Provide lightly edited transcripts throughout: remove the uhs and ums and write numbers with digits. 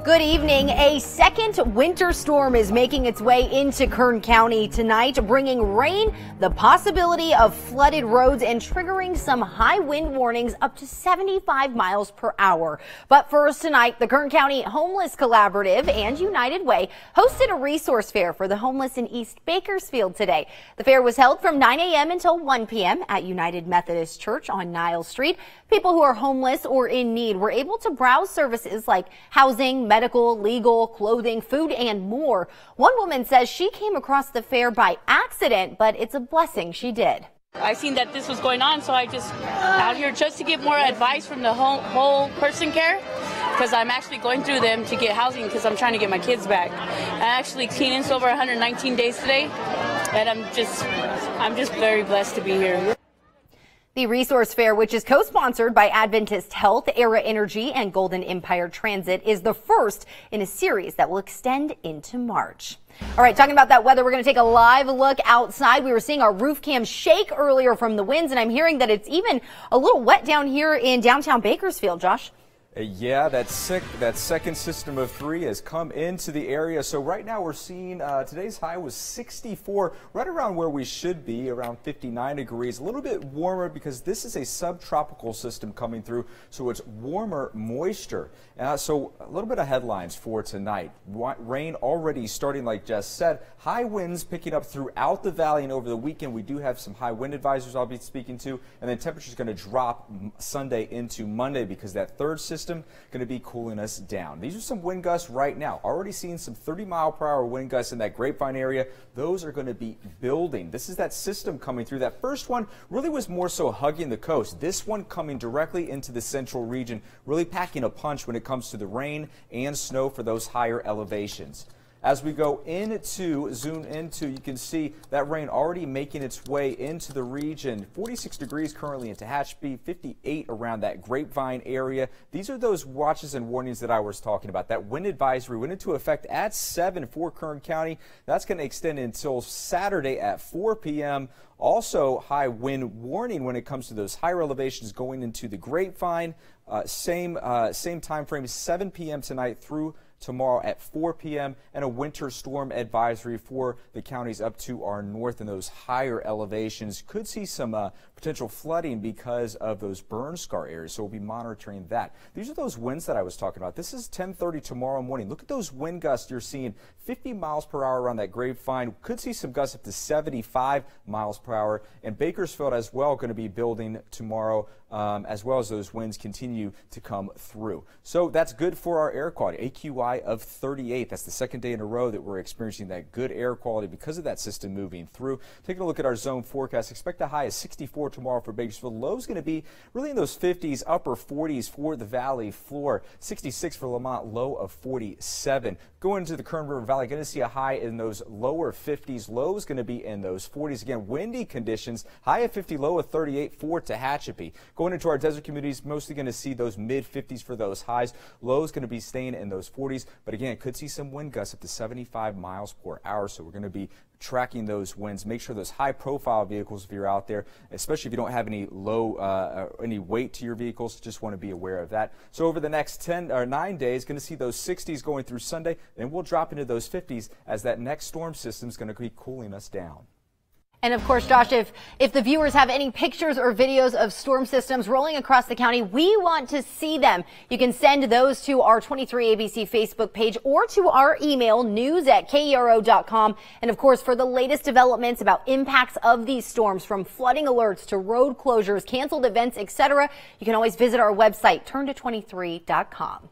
Good evening. A second winter storm is making its way into Kern County tonight, bringing rain, the possibility of flooded roads, and triggering some high wind warnings up to 75 miles per hour. But first tonight, the Kern County Homeless Collaborative and United Way hosted a resource fair for the homeless in East Bakersfield today. The fair was held from 9 a.m. until 1 p.m. at United Methodist Church on Niles Street. People who are homeless or in need were able to browse services like housing, medical, legal, clothing, food, and more. One woman says she came across the fair by accident, but it's a blessing she did. I seen that this was going on, so I just out here just to get more advice from the whole person care, because I'm actually going through them to get housing because I'm trying to get my kids back. I actually cleaned in over 119 days today, and I'm just very blessed to be here. The resource fair, which is co-sponsored by Adventist Health, Era Energy, and Golden Empire Transit, is the first in a series that will extend into March. All right, talking about that weather, we're going to take a live look outside. We were seeing our roof cam shake earlier from the winds, and I'm hearing that it's even a little wet down here in downtown Bakersfield, Josh. Yeah, that second system of three has come into the area. So right now we're seeing today's high was 64, right around where we should be, around 59 degrees. A little bit warmer because this is a subtropical system coming through, so it's warmer moisture. So a little bit of headlines for tonight. Rain already starting, like Jess said. High winds picking up throughout the valley, and over the weekend we do have some high wind advisors I'll be speaking to, and then temperatures going to drop Sunday into Monday because that third system going to be cooling us down. These are some wind gusts right now. Already seeing some 30-mile-per-hour wind gusts in that Grapevine area. Those are going to be building. This is that system coming through. That first one really was more so hugging the coast. This one coming directly into the central region, really packing a punch when it comes to the rain and snow for those higher elevations. As we go zoom into, you can see that rain already making its way into the region. 46 degrees currently in Tehachapi, 58 around that Grapevine area. These are those watches and warnings that I was talking about. That wind advisory went into effect at 7 for Kern County. That's going to extend until Saturday at 4 p.m. Also, high wind warning when it comes to those higher elevations going into the Grapevine. Same time frame, 7 p.m. tonight through tomorrow at 4 p.m. and a winter storm advisory for the counties up to our north in those higher elevations. Could see some potential flooding because of those burn scar areas, so we'll be monitoring that. These are those winds that I was talking about. This is 10:30 tomorrow morning. Look at those wind gusts you're seeing, 50 miles per hour around that Grapevine. Could see some gusts up to 75 miles per hour. And Bakersfield as well going to be building tomorrow, as well as those winds continue to come through. So that's good for our air quality. AQI of 38. That's the second day in a row that we're experiencing that good air quality because of that system moving through. Taking a look at our zone forecast, expect a high of 64 tomorrow for Bakersfield. Low is going to be really in those 50s, upper 40s for the valley floor. 66 for Lamont, low of 47. Going into the Kern River Valley, going to see a high in those lower 50s. Low is going to be in those 40s. Again, windy conditions. High of 50, low of 38 for Tehachapi. Going into our desert communities, mostly going to see those mid 50s for those highs. Low is going to be staying in those 40s. But again, could see some wind gusts up to 75 miles per hour. So we're going to be tracking those winds. Make sure those high profile vehicles, if you're out there, especially if you don't have any any weight to your vehicles, just want to be aware of that. So over the next 9 days, going to see those 60s going through Sunday, then we'll drop into those 50s as that next storm system is going to be cooling us down. And of course, Josh, if the viewers have any pictures or videos of storm systems rolling across the county, we want to see them. You can send those to our 23ABC Facebook page or to our email, news@kero.com. And of course, for the latest developments about impacts of these storms, from flooding alerts to road closures, canceled events, etc., you can always visit our website, turn223.com.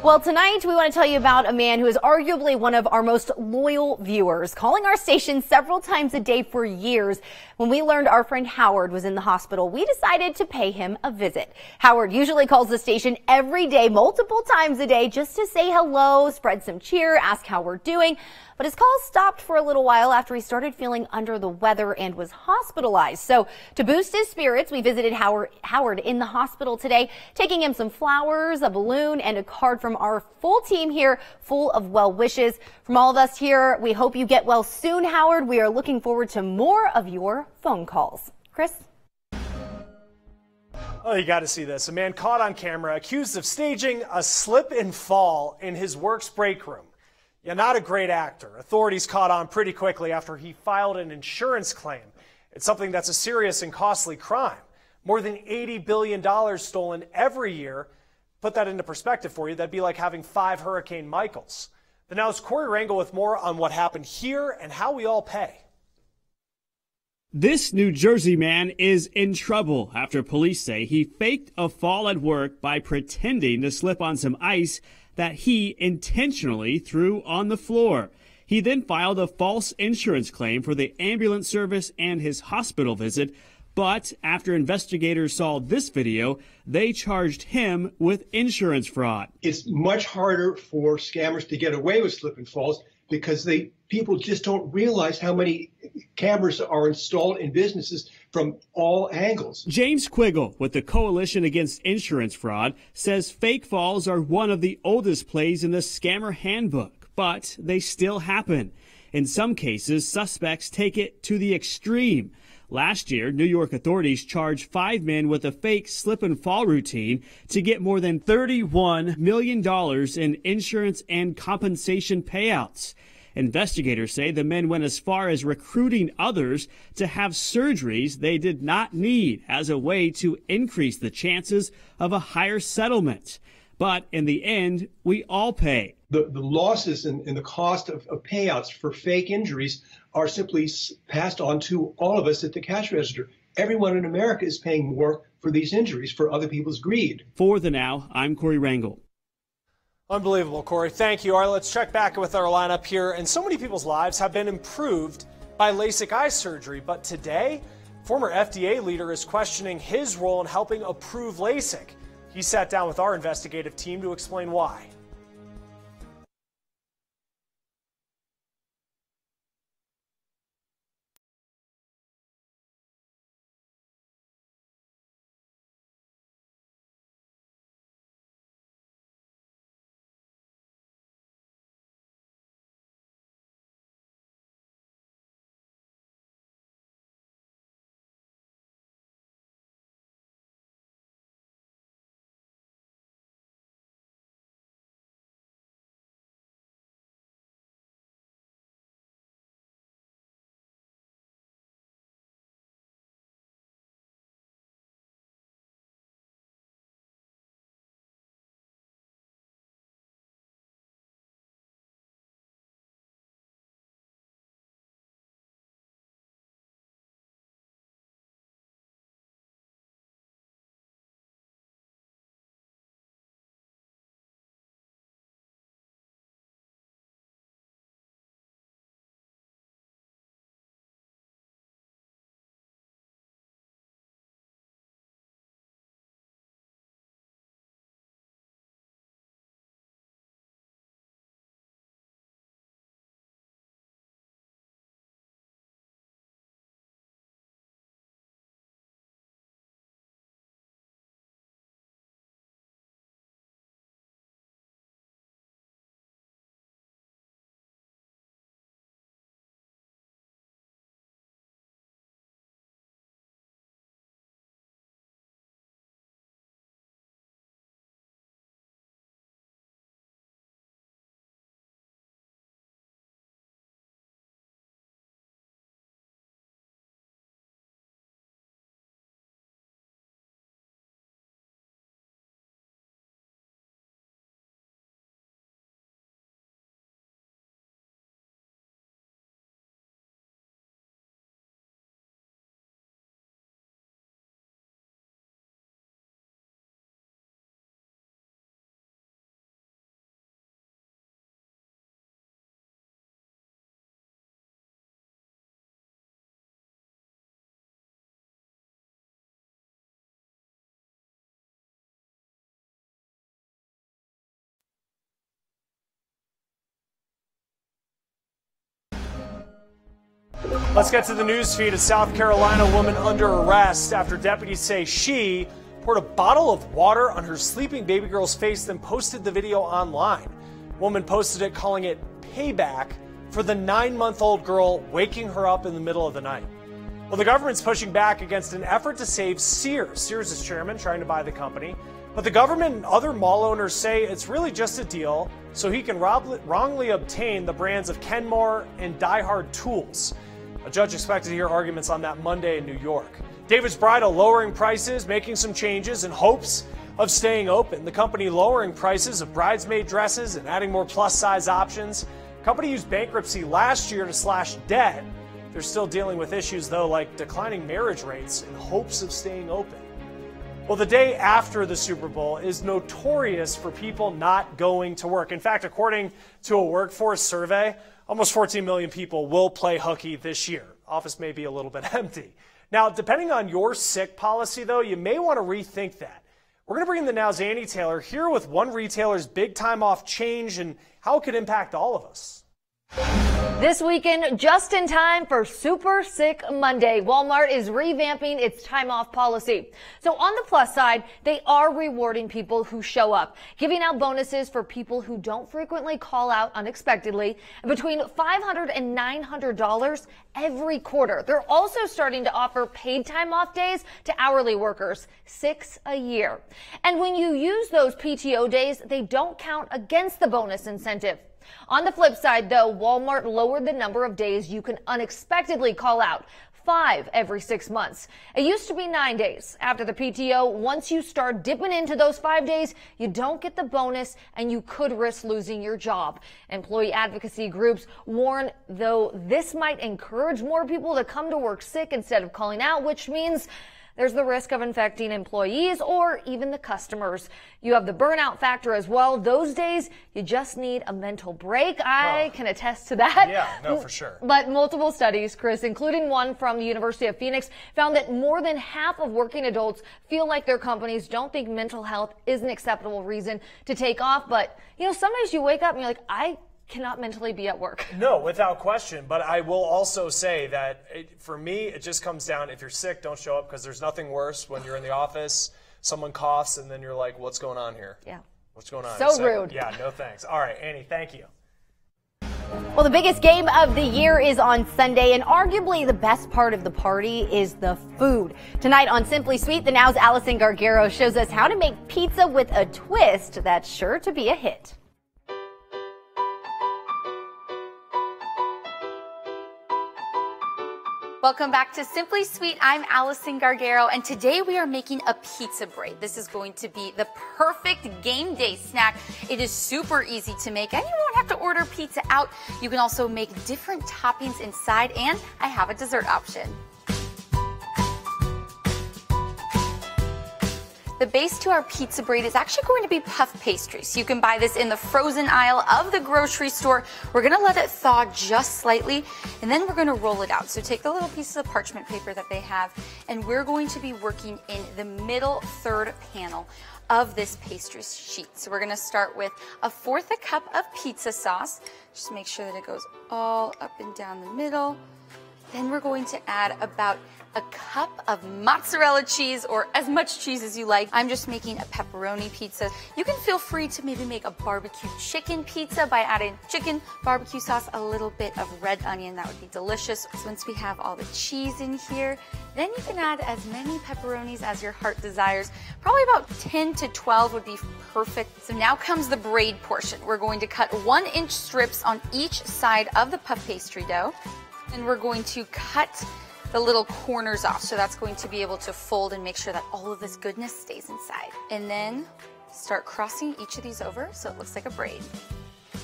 Well, tonight we want to tell you about a man who is arguably one of our most loyal viewers, calling our station several times a day for years. When we learned our friend Howard was in the hospital, we decided to pay him a visit. Howard usually calls the station every day, multiple times a day, just to say hello, spread some cheer, ask how we're doing. But his calls stopped for a little while after he started feeling under the weather and was hospitalized. So to boost his spirits, we visited Howard in the hospital today, taking him some flowers, a balloon, and a card from our full team here, full of well wishes. From all of us here, we hope you get well soon, Howard. We are looking forward to more of your phone calls. Chris? Oh, you got to see this. A man caught on camera accused of staging a slip and fall in his work's break room. Yeah, not a great actor. Authorities caught on pretty quickly after he filed an insurance claim. It's something that's a serious and costly crime. More than $80 billion stolen every year. Put that into perspective for you. That'd be like having 5 Hurricane Michaels. The Now's Corey Rangel with more on what happened here and how we all pay. This New Jersey man is in trouble after police say he faked a fall at work by pretending to slip on some ice that he intentionally threw on the floor. He then filed a false insurance claim for the ambulance service and his hospital visit. But after investigators saw this video, they charged him with insurance fraud. It's much harder for scammers to get away with slip and falls because people just don't realize how many cameras are installed in businesses from all angles. James Quiggle with the Coalition Against Insurance Fraud says fake falls are one of the oldest plays in the scammer handbook, but they still happen. In some cases, suspects take it to the extreme. Last year, New York authorities charged 5 men with a fake slip and fall routine to get more than $31 million in insurance and compensation payouts. Investigators say the men went as far as recruiting others to have surgeries they did not need as a way to increase the chances of a higher settlement. But in the end, we all pay. The losses and the cost of payouts for fake injuries are simply passed on to all of us at the cash register. Everyone in America is paying more for these injuries for other people's greed. For the Now, I'm Corey Rangel. Unbelievable, Corey. Thank you. All right, let's check back with our lineup here. And so many people's lives have been improved by LASIK eye surgery. But today, former FDA leader is questioning his role in helping approve LASIK. He sat down with our investigative team to explain why. Let's get to the news feed. A South Carolina woman under arrest after deputies say she poured a bottle of water on her sleeping baby girl's face, then posted the video online. Woman posted it, calling it payback for the 9-month-old girl waking her up in the middle of the night. Well, the government's pushing back against an effort to save Sears. Sears is chairman trying to buy the company. But the government and other mall owners say it's really just a deal so he can wrongly obtain the brands of Kenmore and Die Hard tools. A judge expected to hear arguments on that Monday in New York. David's Bridal lowering prices, making some changes in hopes of staying open. The company lowering prices of bridesmaid dresses and adding more plus-size options. The company used bankruptcy last year to slash debt. They're still dealing with issues, though, like declining marriage rates in hopes of staying open. Well, the day after the Super Bowl is notorious for people not going to work. In fact, according to a workforce survey, almost 14 million people will play hooky this year. Office may be a little bit empty. Now, depending on your sick policy, though, you may want to rethink that. We're going to bring in the Now's Annie Taylor here with one retailer's big time off change and how it could impact all of us. This weekend, just in time for Super Sick Monday, Walmart is revamping its time off policy. So on the plus side, they are rewarding people who show up, giving out bonuses for people who don't frequently call out unexpectedly, and between $500 and $900 every quarter. They're also starting to offer paid time off days to hourly workers, 6 a year. And when you use those PTO days, they don't count against the bonus incentive. On the flip side, though, Walmart lowered the number of days you can unexpectedly call out, 5 every 6 months. It used to be 9 days. After the PTO, once you start dipping into those 5 days, you don't get the bonus and you could risk losing your job. Employee advocacy groups warn, though, this might encourage more people to come to work sick instead of calling out, which means there's the risk of infecting employees or even the customers. You have the burnout factor as well. Those days, you just need a mental break. I can attest to that. Yeah, no, for sure. But multiple studies, Chris, including one from the University of Phoenix, found that more than half of working adults feel like their companies don't think mental health is an acceptable reason to take off. But, you know, some days you wake up and you're like, I cannot mentally be at work. No, without question. But I will also say that for me, it just comes down, if you're sick, don't show up, because there's nothing worse when you're in the office, someone coughs, and then you're like, what's going on here? Yeah. What's going on? So rude. Yeah, no thanks. All right, Annie, thank you. Well, the biggest game of the year is on Sunday, and arguably the best part of the party is the food. Tonight on Simply Sweet, the Now's Allison Gargaro shows us how to make pizza with a twist that's sure to be a hit. Welcome back to Simply Sweet. I'm Allison Gargaro, and today we are making a pizza braid. This is going to be the perfect game day snack. It is super easy to make, and you won't have to order pizza out. You can also make different toppings inside, and I have a dessert option. The base to our pizza braid is actually going to be puff pastry. So you can buy this in the frozen aisle of the grocery store. We're going to let it thaw just slightly, and then we're going to roll it out. So take the little pieces of parchment paper that they have, and we're going to be working in the middle third panel of this pastry sheet. So we're going to start with 1/4 cup of pizza sauce. Just make sure that it goes all up and down the middle. Then we're going to add about 1 cup of mozzarella cheese, or as much cheese as you like. I'm just making a pepperoni pizza. You can feel free to maybe make a barbecue chicken pizza by adding chicken, barbecue sauce, a little bit of red onion. That would be delicious. So once we have all the cheese in here, then you can add as many pepperonis as your heart desires. Probably about 10 to 12 would be perfect. So now comes the braid portion. We're going to cut 1-inch strips on each side of the puff pastry dough. And we're going to cut the little corners off. So that's going to be able to fold and make sure that all of this goodness stays inside. And then start crossing each of these over so it looks like a braid.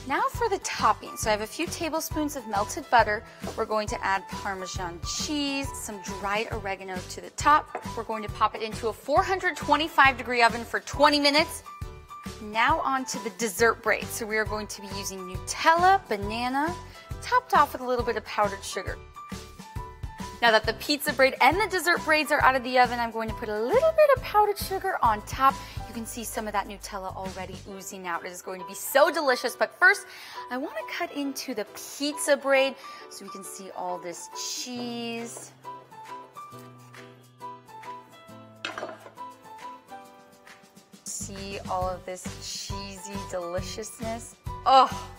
Now for the topping. So I have a few tablespoons of melted butter. We're going to add Parmesan cheese, some dried oregano to the top. We're going to pop it into a 425-degree oven for 20 minutes. Now on to the dessert braid. So we are going to be using Nutella, banana, topped off with a little bit of powdered sugar. Now that the pizza braid and the dessert braids are out of the oven, I'm going to put a little bit of powdered sugar on top. You can see some of that Nutella already oozing out. It is going to be so delicious. But first, I want to cut into the pizza braid so we can see all this cheese. See all of this cheesy deliciousness. Oh,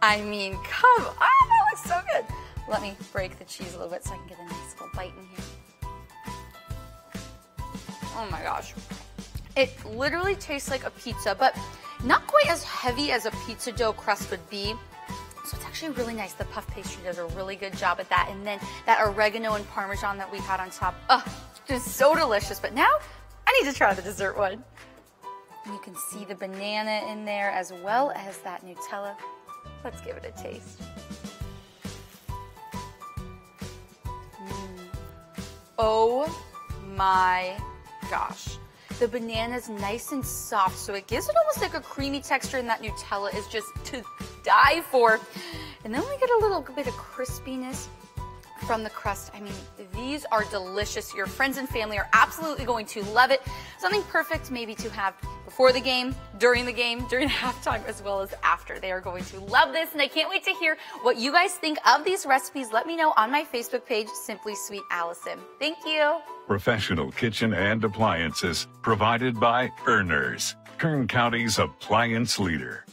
I mean, come on, that looks so good. Let me break the cheese a little bit so I can get a nice little bite in here. Oh my gosh. It literally tastes like a pizza, but not quite as heavy as a pizza dough crust would be. So it's actually really nice. The puff pastry does a really good job at that. And then that oregano and Parmesan that we had on top. Just so delicious. But now I need to try the dessert one. And you can see the banana in there as well as that Nutella. Let's give it a taste. Oh my gosh. The banana's nice and soft, so it gives it almost like a creamy texture, and that Nutella is just to die for. And then we get a little bit of crispiness from the crust. I mean, these are delicious. Your friends and family are absolutely going to love it. Something perfect maybe to have before the game, during halftime, as well as after. They are going to love this, and I can't wait to hear what you guys think of these recipes. Let me know on my Facebook page, Simply Sweet Allison. Thank you. Professional kitchen and appliances provided by Earners, Kern County's appliance leader.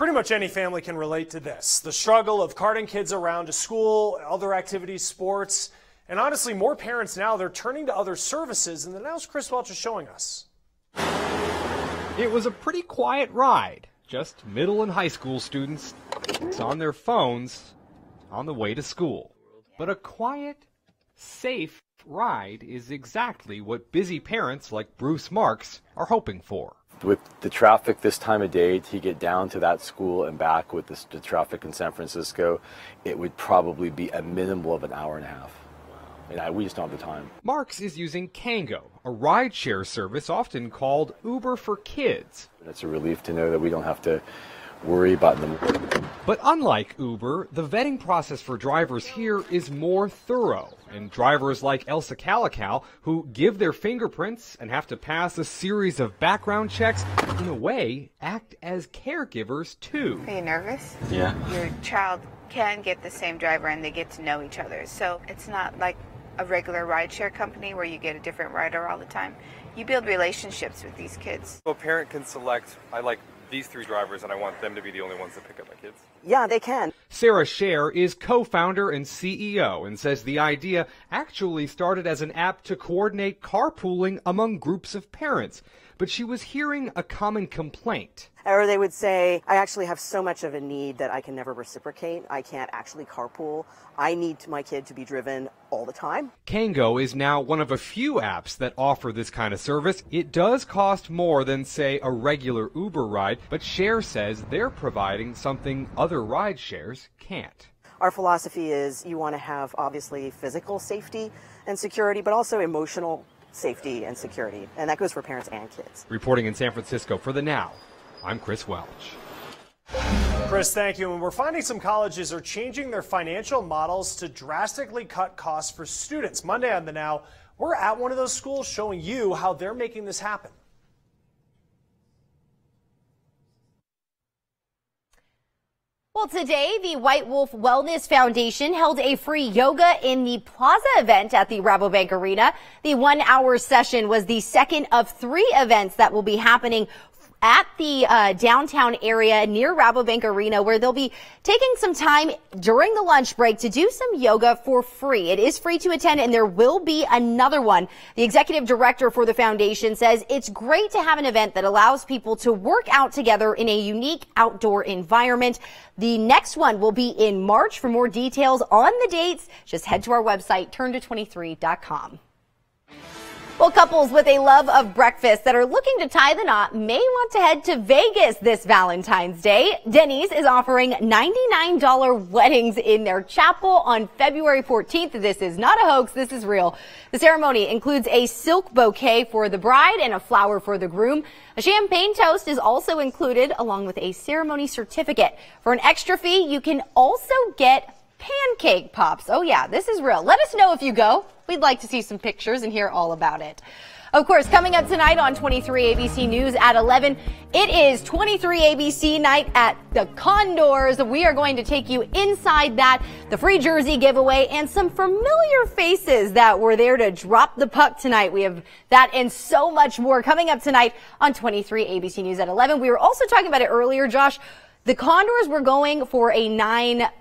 Pretty much any family can relate to this. The struggle of carting kids around to school, other activities, sports, and honestly, more parents now, they're turning to other services, and now Chris Welch is showing us. It was a pretty quiet ride. Just middle and high school students on their phones on the way to school. But a quiet, safe ride is exactly what busy parents like Bruce Marks are hoping for. With the traffic this time of day, to get down to that school and back with the traffic in San Francisco, it would probably be a minimum of an hour and a half. And we just don't have the time. Marks is using Kero, a rideshare service often called Uber for kids. It's a relief to know that we don't have to worry about them. But unlike Uber, the vetting process for drivers here is more thorough. And drivers like Elsa Calical, who give their fingerprints and have to pass a series of background checks, in a way, act as caregivers too. Are you nervous? Yeah. Your child can get the same driver and they get to know each other. So it's not like a regular rideshare company where you get a different rider all the time. You build relationships with these kids. So a parent can select, I like these 3 drivers and I want them to be the only ones that pick up my kids. Yeah, they can. Sarah Scher is co-founder and CEO and says the idea actually started as an app to coordinate carpooling among groups of parents. But she was hearing a common complaint. Or they would say, I actually have so much of a need that I can never reciprocate. I can't actually carpool. I need my kid to be driven all the time. Kango is now one of a few apps that offer this kind of service. It does cost more than, say, a regular Uber ride, but Cher says they're providing something other ride shares can't. Our philosophy is you want to have, obviously, physical safety and security, but also emotional safety and security. And that goes for parents and kids. Reporting in San Francisco for The Now, I'm Chris Welch. Chris, thank you. And we're finding some colleges are changing their financial models to drastically cut costs for students. Monday on The Now, we're at one of those schools showing you how they're making this happen. Well, today, the White Wolf Wellness Foundation held a free yoga in the Plaza event at the Rabobank Arena. The 1-hour session was the second of 3 events that will be happening at the downtown area near Rabobank Arena, where they'll be taking some time during the lunch break to do some yoga for free. It is free to attend, and there will be another one. The executive director for the foundation says it's great to have an event that allows people to work out together in a unique outdoor environment. The next one will be in March. For more details on the dates, just head to our website, turnto23.com. Well, couples with a love of breakfast that are looking to tie the knot may want to head to Vegas this Valentine's Day. Denny's is offering $99 weddings in their chapel on February 14th. This is not a hoax. This is real. The ceremony includes a silk bouquet for the bride and a flower for the groom. A champagne toast is also included, along with a ceremony certificate. For an extra fee, you can also get pancake pops. Oh yeah, this is real. Let us know if you go. We'd like to see some pictures and hear all about it. Of course, coming up tonight on 23 ABC News at 11, it is 23 ABC night at the Condors. We are going to take you inside that, the free jersey giveaway, and some familiar faces that were there to drop the puck tonight. We have that and so much more coming up tonight on 23 ABC News at 11. We were also talking about it earlier, Josh. The Condors were going for a their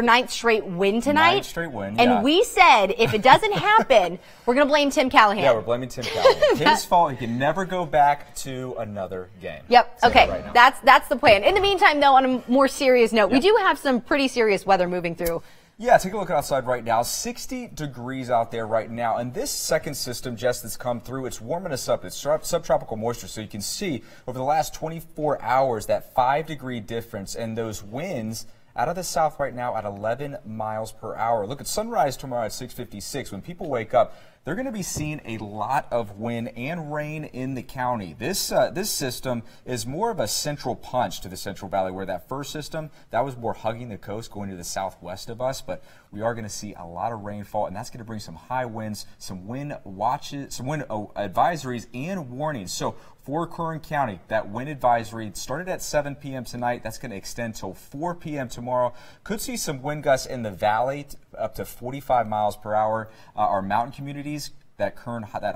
9th straight win tonight. 9th straight win, and yeah. we said if it doesn't happen, we're going to blame Tim Callahan. Yeah, we're blaming Tim Callahan. His fault. He can never go back to another game. Yep. Okay. Right, that's the plan. In the meantime, though, on a more serious note, we do have some pretty serious weather moving through. Yeah, take a look outside right now. 60 degrees out there right now. And this second system, Jess, that's come through, it's warming us up. It's subtropical moisture. So you can see over the last 24 hours that 5-degree difference, and those winds out of the south right now at 11 miles per hour. Look at sunrise tomorrow at 6:56. When people wake up, they're going to be seeing a lot of wind and rain in the county. This system is more of a central punch to the Central Valley, where that first system, that was more hugging the coast going to the southwest of us. But we are going to see a lot of rainfall, and that's going to bring some high winds, some wind watches, some wind advisories and warnings. So for Kern County, that wind advisory started at 7 p.m. tonight. That's going to extend till 4 p.m. tomorrow. Could see some wind gusts in the valley up to 45 miles per hour. Our mountain communities that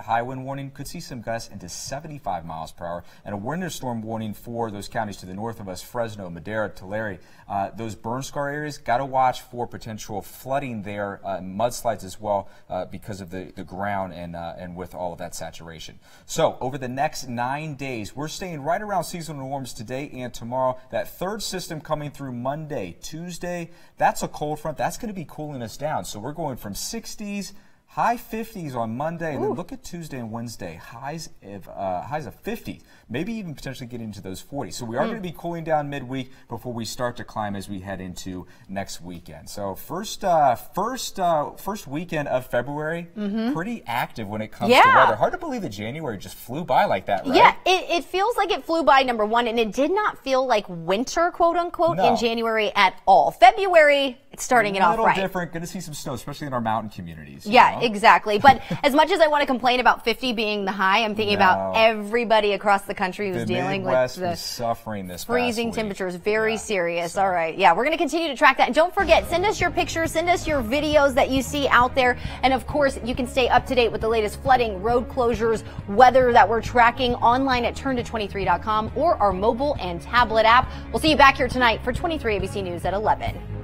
high wind warning could see some gusts into 75 miles per hour, and a winter storm warning for those counties to the north of us, Fresno, Madera, Tulare. Those burn scar areas, got to watch for potential flooding there, mudslides as well, because of the ground and with all of that saturation. So over the next 9 days, we're staying right around seasonal norms today and tomorrow. That third system coming through Monday, Tuesday, that's a cold front. That's going to be cooling us down. So we're going from 60s, high 50s on Monday, and then look at Tuesday and Wednesday, highs of 50, maybe even potentially getting into those 40s. So we are going to be cooling down midweek before we start to climb as we head into next weekend. So first weekend of February, pretty active when it comes to weather. Hard to believe that January just flew by like that, right? Yeah, it feels like it flew by, number one, and it did not feel like winter, quote unquote, in January at all. February, it's starting it off right. A little different. Going to see some snow, especially in our mountain communities. Yeah, exactly. But as much as I want to complain about 50 being the high, I'm thinking about everybody across the country who's dealing with the suffering this freezing temperatures. Very serious. So. All right. Yeah, we're going to continue to track that. And don't forget, send us your pictures, send us your videos that you see out there. And of course, you can stay up to date with the latest flooding, road closures, weather that we're tracking online at turn to23.com or our mobile and tablet app. We'll see you back here tonight for 23 ABC News at 11.